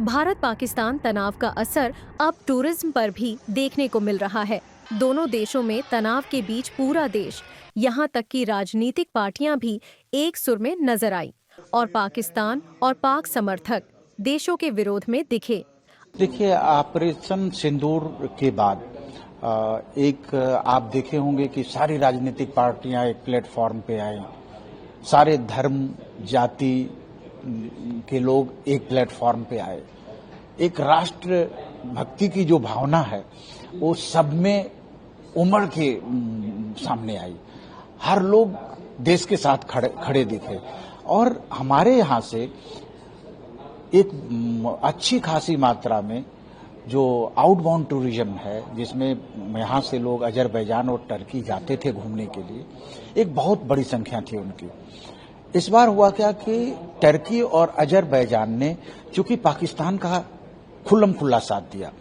भारत पाकिस्तान तनाव का असर अब टूरिज्म पर भी देखने को मिल रहा है। दोनों देशों में तनाव के बीच पूरा देश, यहाँ तक कि राजनीतिक पार्टियां भी एक सुर में नजर आई और पाकिस्तान और पाक समर्थक देशों के विरोध में दिखे। देखिए, ऑपरेशन सिंदूर के बाद आप देखे होंगे कि सारी राजनीतिक पार्टियां एक प्लेटफॉर्म पे आई, सारे धर्म जाति के लोग एक प्लेटफॉर्म पे आए। एक राष्ट्र भक्ति की जो भावना है वो सब में उमड़ के सामने आई। हर लोग देश के साथ खड़े दिखे और हमारे यहाँ से एक अच्छी खासी मात्रा में जो आउटबाउंड टूरिज्म है, जिसमें यहाँ से लोग अजरबैजान और टर्की जाते थे घूमने के लिए, एक बहुत बड़ी संख्या थी उनकी। इस बार हुआ क्या कि टर्की और अजरबैजान ने चूंकि पाकिस्तान का खुल्लम खुल्ला साथ दिया,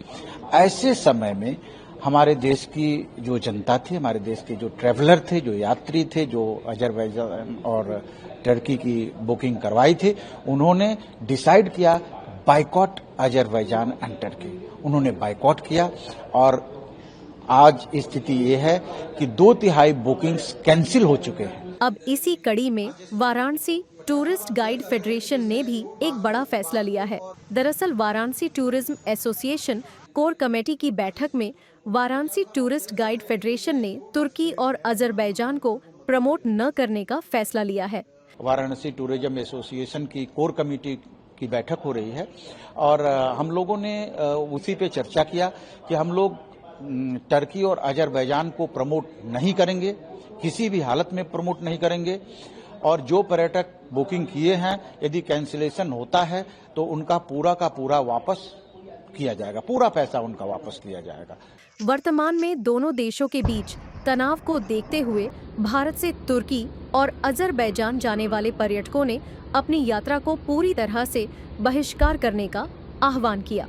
ऐसे समय में हमारे देश की जो जनता थी, हमारे देश के जो ट्रैवलर थे, जो यात्री थे, जो अजरबैजान और टर्की की बुकिंग करवाई थी, उन्होंने डिसाइड किया बाइकॉट अजरबैजान एंड टर्की। उन्होंने बाइकॉट किया और आज स्थिति ये है कि 2/3 बुकिंग्स कैंसिल हो चुके हैं। अब इसी कड़ी में वाराणसी टूरिस्ट गाइड फेडरेशन ने भी एक बड़ा फैसला लिया है। दरअसल Varanasi tourism association core committee की बैठक में वाराणसी टूरिस्ट गाइड फेडरेशन ने तुर्की और अजरबैजान को प्रमोट न करने का फैसला लिया है। वाराणसी टूरिज्म एसोसिएशन की कोर कमेटी की बैठक हो रही है और हम लोगों ने उसी पे चर्चा किया कि हम लोग टर्की और अजरबैजान को प्रमोट नहीं करेंगे, किसी भी हालत में प्रमोट नहीं करेंगे और जो पर्यटक बुकिंग किए हैं यदि कैंसिलेशन होता है तो उनका पूरा का पूरा वापस किया जाएगा, पूरा पैसा उनका वापस किया जाएगा। वर्तमान में दोनों देशों के बीच तनाव को देखते हुए भारत से तुर्की और अजरबैजान जाने वाले पर्यटकों ने अपनी यात्रा को पूरी तरह से बहिष्कार करने का आह्वान किया।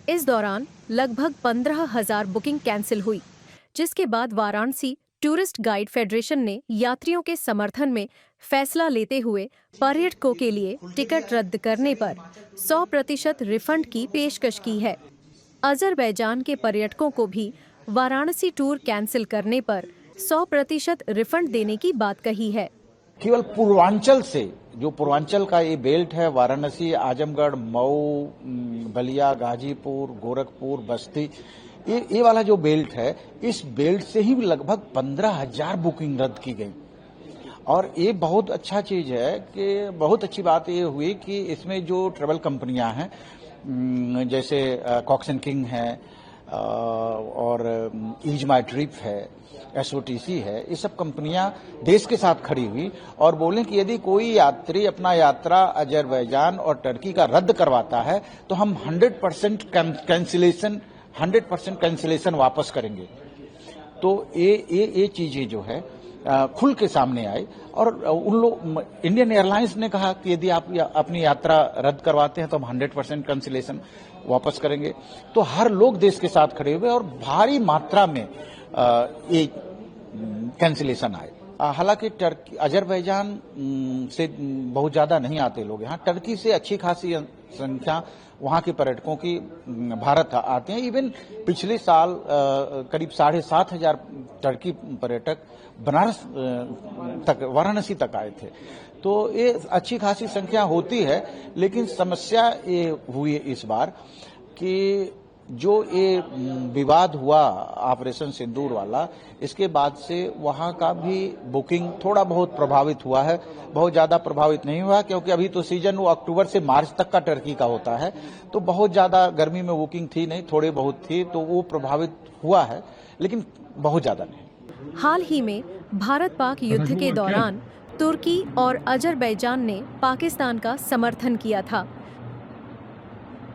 इस दौरान लगभग 15,000 बुकिंग कैंसिल हुई, जिसके बाद वाराणसी टूरिस्ट गाइड फेडरेशन ने यात्रियों के समर्थन में फैसला लेते हुए पर्यटकों के लिए टिकट रद्द करने पर 100% रिफंड की पेशकश की है। अजरबैजान के पर्यटकों को भी वाराणसी टूर कैंसिल करने पर 100% रिफंड देने की बात कही है। केवल पूर्वांचल से, जो पूर्वांचल का ये बेल्ट है, वाराणसी, आजमगढ़, मऊ, बलिया, गाजीपुर, गोरखपुर, बस्ती, ये वाला जो बेल्ट है, इस बेल्ट से ही लगभग 15,000 बुकिंग रद्द की गई। और ये बहुत अच्छा चीज है कि बहुत अच्छी बात ये हुई कि इसमें जो ट्रैवल कंपनियां हैं, जैसे कॉक्स एंड किंग है और ईज माई ट्रिप है, एसओटीसी है, ये सब कंपनियां देश के साथ खड़ी हुई और बोले कि यदि कोई यात्री अपना यात्रा अजरबैजान और टर्की का रद्द करवाता है तो हम 100% कैंसिलेशन वापस करेंगे। तो ये चीजें जो है खुल के सामने आई और उन लोग, इंडियन एयरलाइंस ने कहा कि यदि आप अपनी यात्रा रद्द करवाते हैं तो हम 100% कैंसिलेशन वापस करेंगे। तो हर लोग देश के साथ खड़े हुए और भारी मात्रा में ये कैंसिलेशन आए। हालांकि टर्की अजरबैजान से बहुत ज्यादा नहीं आते लोग यहाँ, टर्की से अच्छी खासी संख्या वहां के पर्यटकों की भारत आते हैं। इवन पिछले साल करीब 7,500 टर्की पर्यटक बनारस तक, वाराणसी तक आए थे। तो ये अच्छी खासी संख्या होती है, लेकिन समस्या ये हुई इस बार कि जो ये विवाद हुआ ऑपरेशन सिंदूर वाला, इसके बाद से वहां का भी बुकिंग थोड़ा बहुत प्रभावित हुआ है। बहुत ज्यादा प्रभावित नहीं हुआ क्योंकि अभी तो सीजन वो अक्टूबर से मार्च तक का टर्की का होता है, तो बहुत ज्यादा गर्मी में बुकिंग थी नहीं, थोड़ी बहुत थी, तो वो प्रभावित हुआ है, लेकिन बहुत ज्यादा नहीं। हाल ही में भारत पाक युद्ध के दौरान तुर्की और अजरबैजान ने पाकिस्तान का समर्थन किया था।